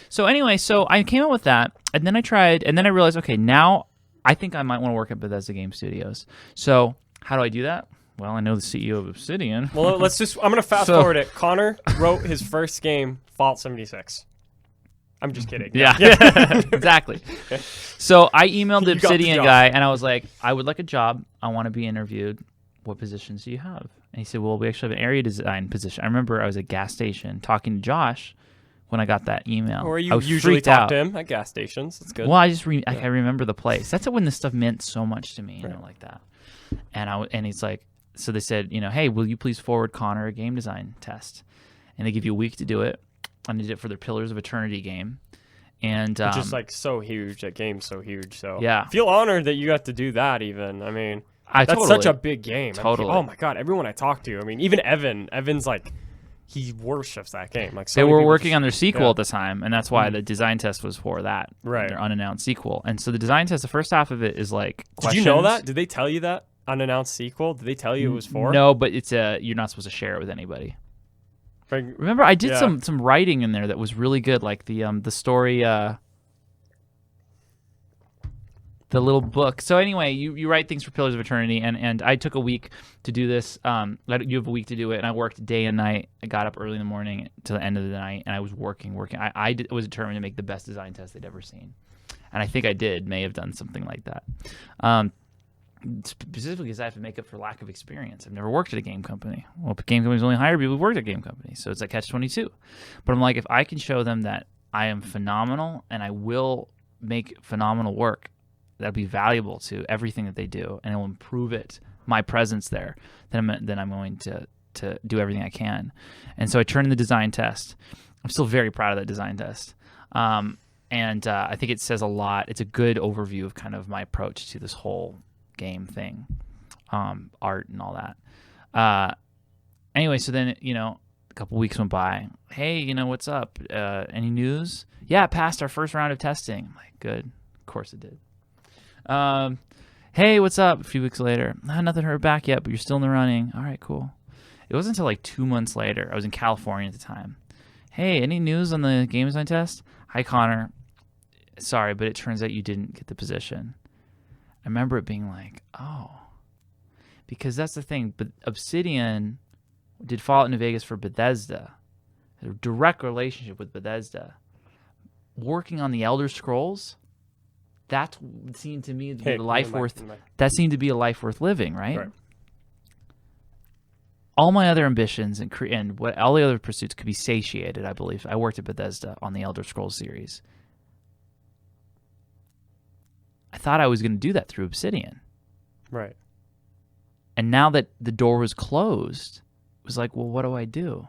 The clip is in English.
So anyway, so I came up with that, and then I tried, and then I realized, okay, now I think I might want to work at Bethesda Game Studios. So how do I do that? Well, I know the CEO of Obsidian. Well, I'm going to fast forward it. Connor wrote his first game, Fallout 76. I'm just kidding. Yeah, exactly. So I emailed the Obsidian guy, and I was like, I would like a job. I want to be interviewed. What positions do you have? And he said, well, we actually have an area design position. I remember I was at a gas station talking to Josh when I got that email. Or you usually talk to him at gas stations. That's good. Well, I just I remember the place. That's when this stuff meant so much to me, like that. And he's like, so they said, hey, will you please forward Connor a game design test? And they give you a week to do it. And I did it for their Pillars of Eternity game. And which is like so huge. That game's so huge. So yeah. I feel honored that you got to do that even. I mean, that's such a big game. Totally. Oh my God. Everyone I talk to, I mean, even Evan's like, he worships that game. Like they were working on their sequel at the time, and that's why the design test was for that. Right. Their unannounced sequel. And so the design test, the first half of it is like questions. Did you know that? Did they tell you that? Unannounced sequel? Did they tell you it was for? No, but it's you're not supposed to share it with anybody. Remember, I did some writing in there that was really good, like the story, the little book. So anyway, you write things for Pillars of Eternity, and I took a week to do this. You have a week to do it, and I worked day and night. I got up early in the morning to the end of the night, and I was working. I was determined to make the best design test they'd ever seen, and I think I may have done something like that. Specifically because I have to make up for lack of experience. I've never worked at a game company. Well, game companies only hire people who've worked at game companies, so it's like catch-22. But I'm like, if I can show them that I am phenomenal and I will make phenomenal work that'll be valuable to everything that they do, and it will improve my presence there, then I'm going to do everything I can. And so I turned in the design test. I'm still very proud of that design test. And I think it says a lot. It's a good overview of kind of my approach to this whole game thing, art and all that. Anyway, so then, a couple weeks went by. Hey, what's up? Any news? Yeah, it passed our first round of testing. I'm like, good. Of course it did. Hey, what's up? A few weeks later. Nothing heard back yet, but you're still in the running. All right, cool. It wasn't until like 2 months later. I was in California at the time. Hey, any news on the game design test? Hi, Connor. Sorry, but it turns out you didn't get the position. I remember it being like, oh, because that's the thing. But Obsidian did Fallout New Vegas for Bethesda, a direct relationship with Bethesda. Working on the Elder Scrolls, that seemed to me to be That seemed to be a life worth living, right? All my other ambitions and all the other pursuits could be satiated. I believe I worked at Bethesda on the Elder Scrolls series. I thought I was going to do that through Obsidian. Right. And now that the door was closed, it was like, well, what do I do?